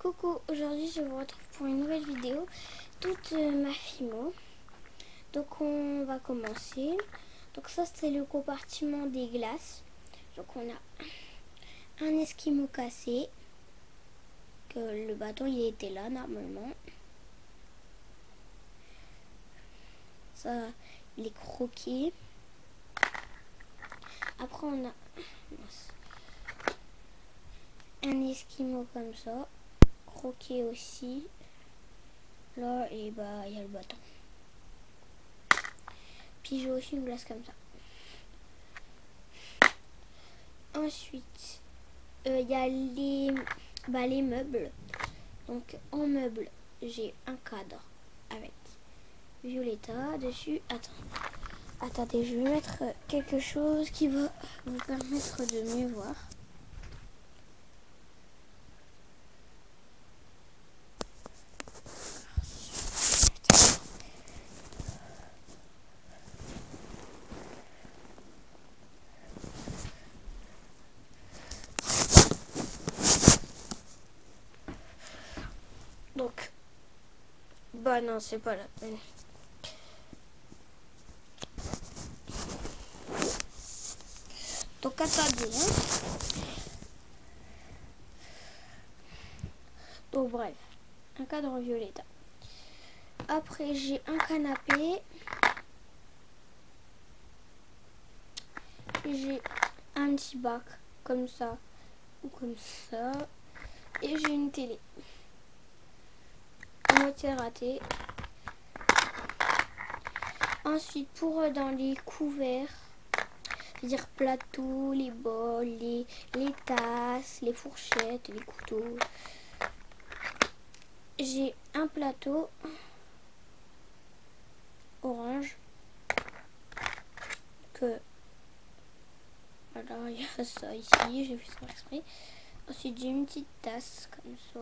Coucou, aujourd'hui je vous retrouve pour une nouvelle vidéo, toute ma fimo. Donc on va commencer. Donc ça c'est le compartiment des glaces. Donc on a un esquimau cassé, que le bâton il était là normalement. Ça il est croqué. Après on a un esquimau comme ça, croqué aussi. Là et bah il y a le bâton. Puis j'ai aussi une glace comme ça. Ensuite, il y a les meubles. Donc en meuble, j'ai un cadre avec Violetta dessus. Attendez, je vais mettre quelque chose qui va vous permettre de mieux voir. Donc, bah non, c'est pas la peine. Donc attendez, hein. Donc bref, un cadre Violetta. Après j'ai un canapé. J'ai un petit bac comme ça ou comme ça. Et j'ai une télé. À moitié ratée. Ensuite, pour dans les couverts, c'est-à-dire plateaux, les bols, les tasses, les fourchettes, les couteaux. J'ai un plateau orange que voilà, il y a ça ici, j'ai fait ça exprès. Ensuite, j'ai une petite tasse comme ça.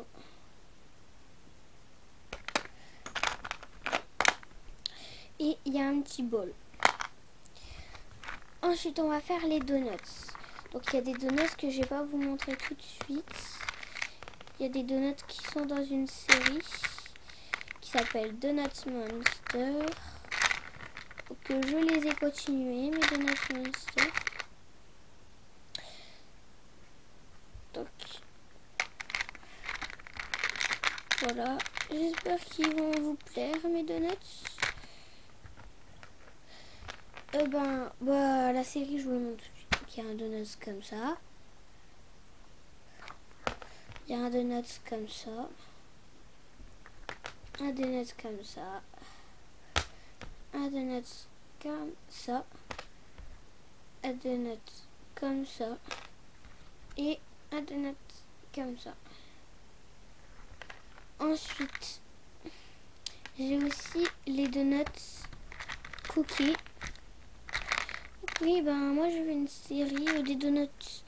Et il y a un petit bol. Ensuite, on va faire les donuts. Donc, il y a des donuts que je vais pas vous montrer tout de suite. Il y a des donuts qui sont dans une série qui s'appelle Donuts Monster. Donc, je les ai continués, mes Donuts Monster. Donc, voilà. J'espère qu'ils vont vous plaire, mes donuts. La série, je vous le montre tout de suite. Donc, il y a un donut comme ça. Il y a un donut comme ça. Un donut comme ça. Un donut comme ça. Un donut comme ça. Et un donut comme ça. Ensuite, j'ai aussi les donuts cookies. Oui, moi je veux une série des donuts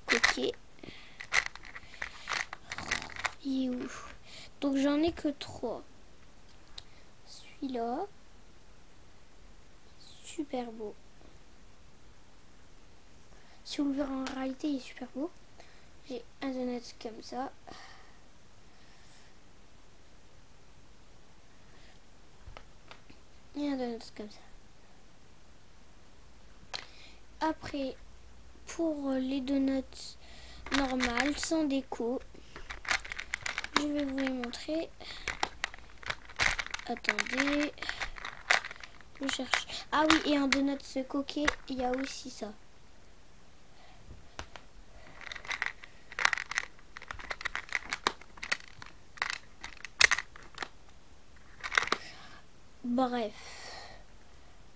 cookies. Et où? Donc j'en ai que 3. Celui-là, super beau. Si vous le verrez en réalité, il est super beau. J'ai un donut comme ça. Et un donut comme ça. Après, pour les donuts normales, sans déco, je vais vous les montrer. Attendez. Je cherche. Ah oui, et un donut coquet, il y a aussi ça. Bref,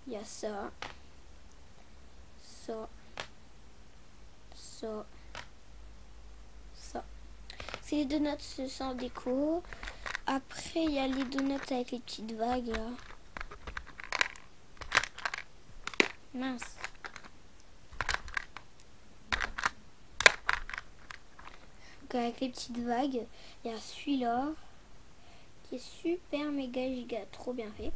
il y a ça, ça, ça, ça. C'est les donuts sans déco. Après, il y a les donuts avec les petites vagues là. Mince. Donc, avec les petites vagues, il y a celui-là qui est super méga giga trop bien fait.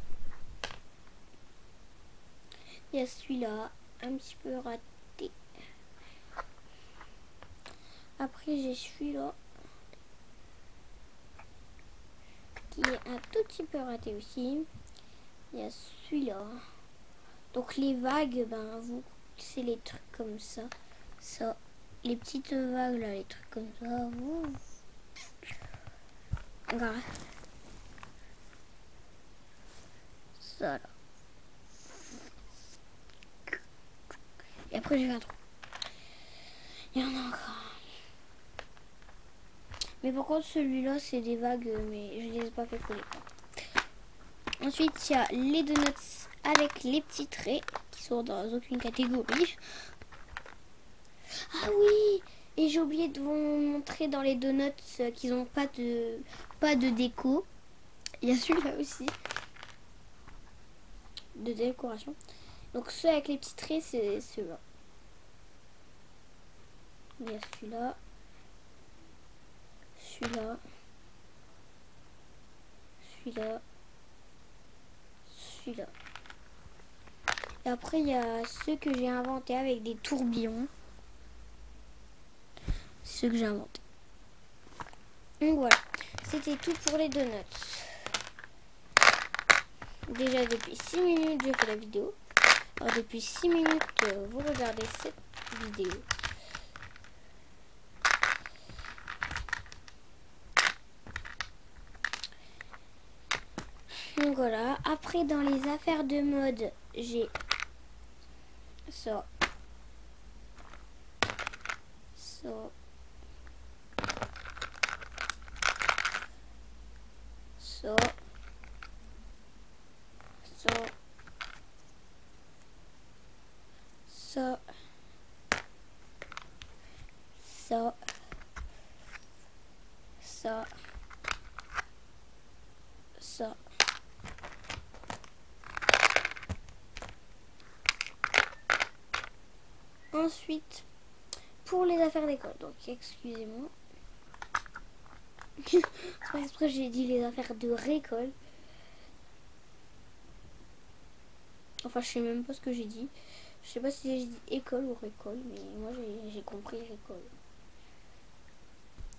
Il y a celui-là, un petit peu raté. Après j'ai celui-là. qui est un tout petit peu raté aussi. Il y a celui-là. Donc les vagues, ben vous, c'est les trucs comme ça. Ça, les petites vagues là, les trucs comme ça. Vous, regarde. Ça là. Et après j'ai un trou. Il y en a encore. Mais par contre celui-là c'est des vagues, mais je les ai pas fait coller. Ensuite il y a les donuts avec les petits traits qui sont dans aucune catégorie. Ah oui, et j'ai oublié de vous montrer dans les donuts qu'ils n'ont pas de déco. Il y a celui-là aussi de décoration. Donc ceux avec les petits traits c'est ceux-là. Il y a celui-là. Celui-là. Celui-là. Celui-là. Et après il y a ceux que j'ai inventés avec des tourbillons. Ceux que j'ai inventés. Donc voilà. C'était tout pour les donuts. Déjà depuis 6 minutes je fais la vidéo. Alors depuis 6 minutes vous regardez cette vidéo. Donc voilà. Après dans les affaires de mode j'ai ça. Ça. Ça. Ça. Ça. Ça. Ça. Ça. Ensuite, pour les affaires d'école, donc excusez-moi. C'est pas exprès, j'ai dit les affaires de récolte. Enfin, je sais même pas ce que j'ai dit. Je sais pas si j'ai dit école ou récolte, mais moi j'ai compris récolte.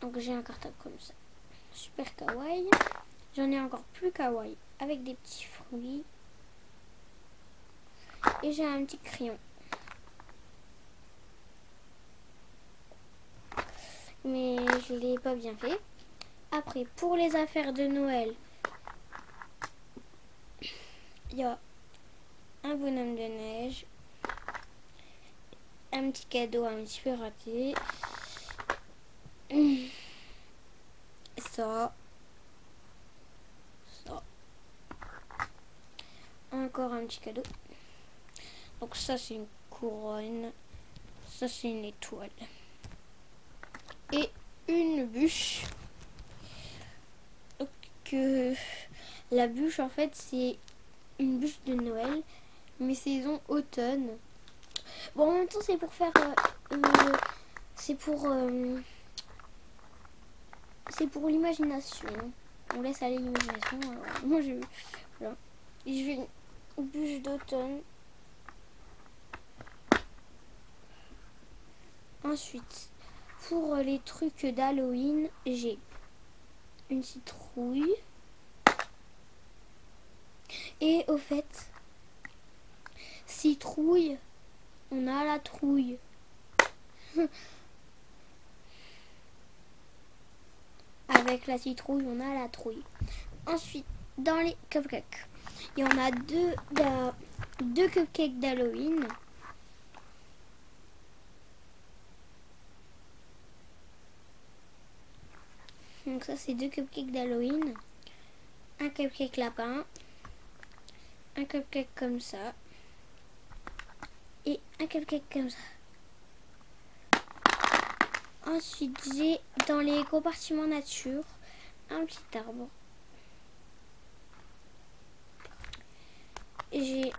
Donc j'ai un cartable comme ça. Super kawaii. J'en ai encore plus kawaii avec des petits fruits. Et j'ai un petit crayon. Mais je l'ai pas bien fait. Après, pour les affaires de Noël, il y a un bonhomme de neige, un petit cadeau un petit peu raté, ça, encore un petit cadeau. Donc ça c'est une couronne, ça c'est une étoile et une bûche. Donc la bûche en fait c'est une bûche de Noël, mais saison automne. Bon, en même temps c'est pour faire c'est pour l'imagination. On laisse aller l'imagination. Moi voilà. Et je vais une bûche d'automne. Ensuite, pour les trucs d'Halloween, j'ai une citrouille. Et au fait, citrouille, on a la trouille. Avec la citrouille, on a la trouille. Ensuite, dans les cupcakes, il y en a deux cupcakes d'Halloween. Donc ça, c'est deux cupcakes d'Halloween. Un cupcake lapin. Un cupcake comme ça. Et un cupcake comme ça. Ensuite, j'ai dans les compartiments nature un petit arbre. J'ai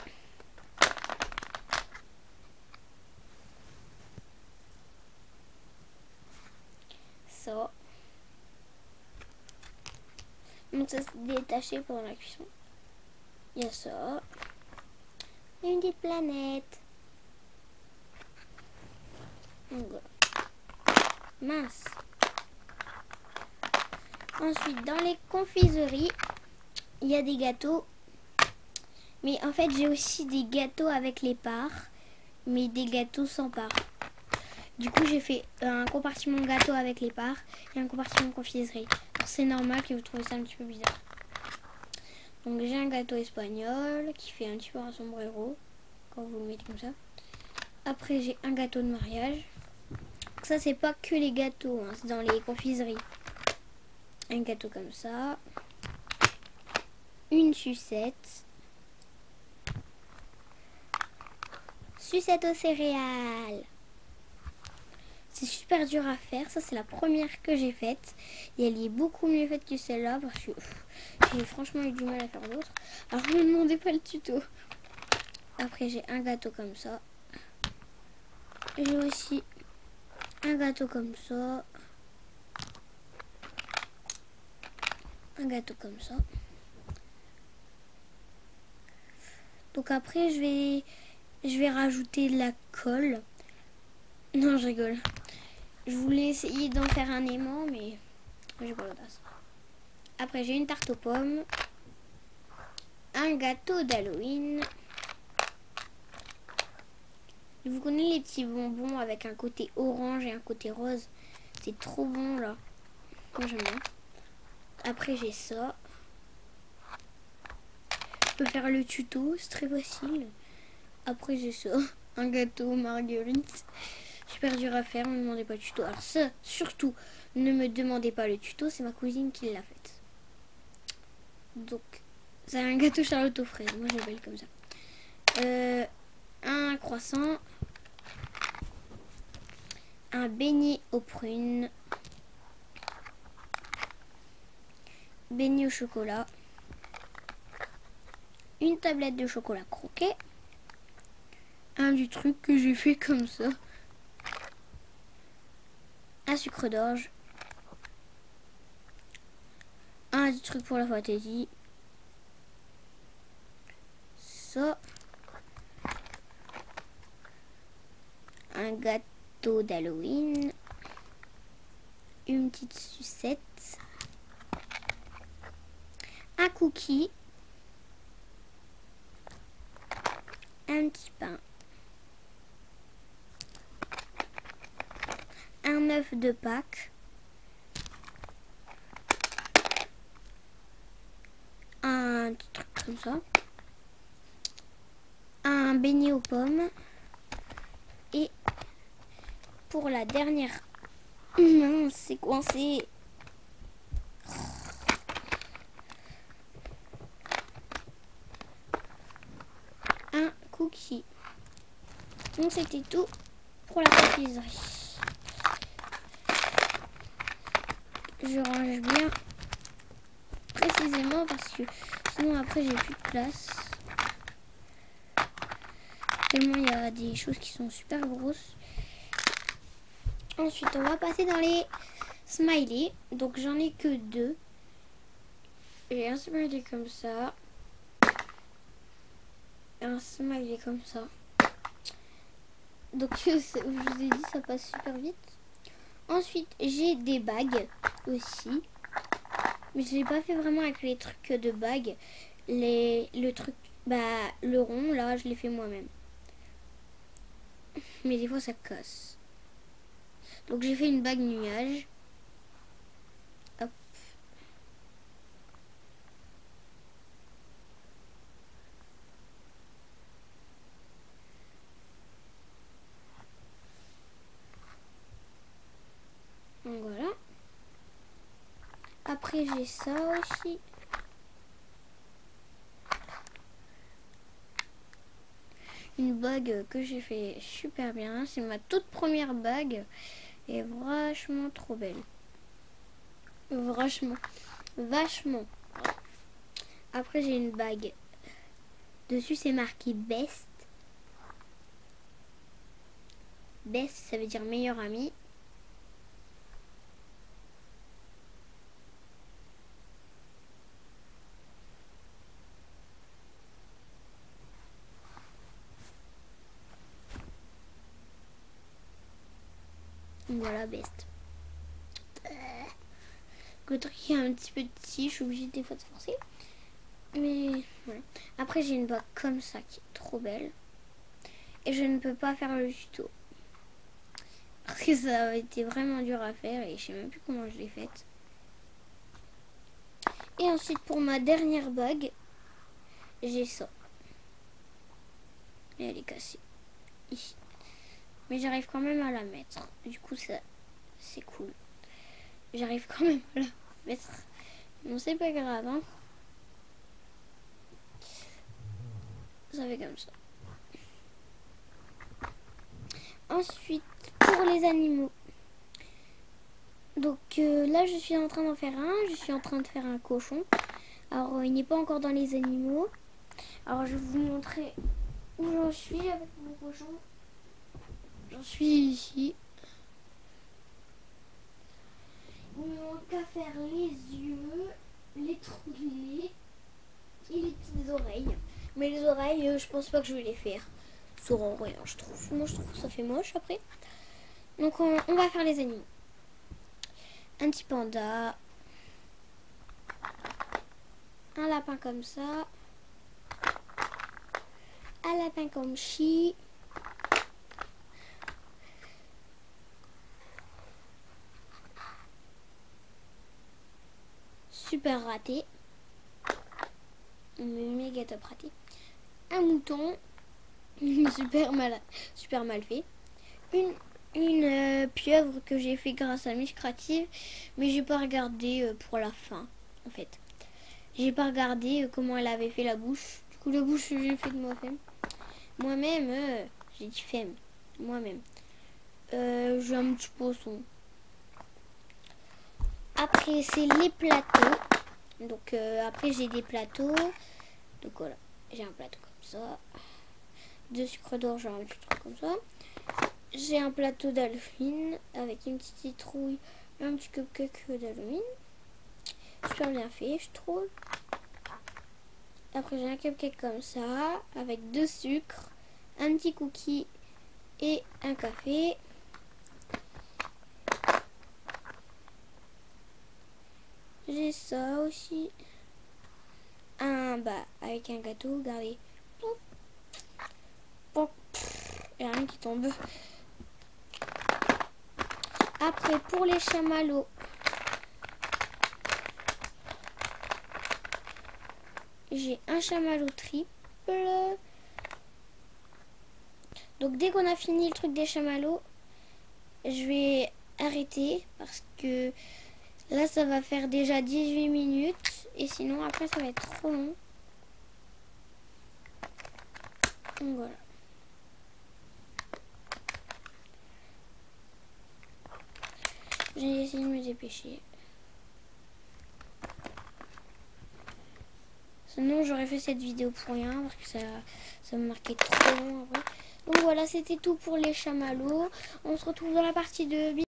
ça. Donc ça se détacher pendant la cuisson. Il y a ça. Et une petite planète. Donc, voilà. Mince. Ensuite, dans les confiseries, il y a des gâteaux. Mais en fait, j'ai aussi des gâteaux avec les parts, mais des gâteaux sans parts. Du coup, j'ai fait un compartiment gâteau avec les parts et un compartiment confiserie. C'est normal que vous trouvez ça un petit peu bizarre. Donc j'ai un gâteau espagnol qui fait un petit peu un sombrero quand vous le mettez comme ça. Après j'ai un gâteau de mariage. Donc ça c'est pas que les gâteaux, hein, c'est dans les confiseries. Un gâteau comme ça. Une sucette. Sucette aux céréales. C'est super dur à faire. Ça c'est la première que j'ai faite. Et elle y est beaucoup mieux faite que celle-là parce que j'ai franchement eu du mal à faire d'autres. Alors ne me demandez pas le tuto. Après j'ai un gâteau comme ça. J'ai aussi un gâteau comme ça. Un gâteau comme ça. Donc après je vais rajouter de la colle. Non, je rigole. Je voulais essayer d'en faire un aimant, mais j'ai pas l'audace. Après j'ai une tarte aux pommes. Un gâteau d'Halloween. Vous connaissez les petits bonbons avec un côté orange et un côté rose. C'est trop bon là. Moi j'aime bien. Après j'ai ça. Je peux faire le tuto, c'est très facile. Après j'ai ça. Un gâteau marguerite. Super dur à faire, ne me demandez pas le tuto. Alors ça, surtout, ne me demandez pas le tuto, c'est ma cousine qui l'a fait. Donc, c'est un gâteau Charlotte aux fraises. Moi, je l'appelle comme ça. Un croissant. Un beignet aux prunes. Beignet au chocolat. Une tablette de chocolat croquet. Un du truc que j'ai fait comme ça. Un sucre d'orge. Un du truc pour la fantaisie. Ça. Un gâteau d'Halloween. Une petite sucette. Un cookie. Un petit pain. Un œuf de Pâques. Un petit truc comme ça. Un beignet aux pommes. Et pour la dernière... Non, c'est coincé. Un cookie. Donc c'était tout pour la confiserie. Je range bien précisément parce que sinon après j'ai plus de place. Tellement il y a des choses qui sont super grosses. Ensuite on va passer dans les smileys. Donc j'en ai que deux. J'ai un smiley comme ça. Un smiley comme ça. Donc je vous ai dit ça passe super vite. Ensuite j'ai des bagues aussi. Mais je l'ai pas fait vraiment avec les trucs de bagues. Le truc, le rond là je l'ai fait moi-même. Mais des fois ça casse. Donc j'ai fait une bague nuage. Hop. Donc voilà. Après j'ai ça aussi. Une bague que j'ai fait super bien. C'est ma toute première bague. Et vachement trop belle. Vachement. Après j'ai une bague. Dessus c'est marqué Best. Best ça veut dire meilleur ami. Voilà, Best. Le truc est un petit peu petit, je suis obligée des fois de forcer. Mais voilà. Après j'ai une bague comme ça qui est trop belle. Et je ne peux pas faire le tuto. Parce que ça a été vraiment dur à faire et je sais même plus comment je l'ai faite. Et ensuite pour ma dernière bague, j'ai ça. Et elle est cassée. Ici. Mais j'arrive quand même à la mettre. Du coup ça c'est cool. J'arrive quand même à la mettre. Bon c'est pas grave hein. Ça fait comme ça. Ensuite pour les animaux. Donc là je suis en train d'en faire un. Je suis en train de faire un cochon. Alors il n'est pas encore dans les animaux. Alors je vais vous montrer où j'en suis avec mon cochon. J'en suis ici. Il me manque qu'à faire les yeux, les trous de nez et les petites oreilles. Mais les oreilles, je pense pas que je vais les faire. Ça aura rien, je trouve. Moi, je trouve que ça fait moche après. Donc, on va faire les animaux. Un petit panda. Un lapin comme ça. Un lapin comme chi. Super raté. Méga top raté. Un mouton. super mal fait. Une pieuvre que j'ai fait grâce à Miss Creative, mais j'ai pas regardé pour la fin en fait. J'ai pas regardé comment elle avait fait la bouche. Du coup la bouche j'ai fait de moi-même. Moi-même, j'ai dit femme. Moi-même. J'ai un petit poisson. Après c'est les plateaux. Donc après j'ai des plateaux. Donc voilà, j'ai un plateau comme ça. De sucre d'orge, un petit truc comme ça. J'ai un plateau d'Halloween avec une petite citrouille et un petit cupcake d'Halloween. Super bien fait, je trouve. Après, j'ai un cupcake comme ça avec 2 sucres, un petit cookie et un café. J'ai ça aussi. Avec un gâteau, regardez. Il n'y a rien qui tombe. Après, pour les chamallows, j'ai un chamallow triple. Donc, dès qu'on a fini le truc des chamallows, je vais arrêter parce que là, ça va faire déjà 18 minutes. Et sinon, après, ça va être trop long. Donc, voilà. J'ai essayé de me dépêcher. Sinon, j'aurais fait cette vidéo pour rien parce que ça me marquait trop long après. Donc voilà, c'était tout pour les chamallows. On se retrouve dans la partie 2. Bisous.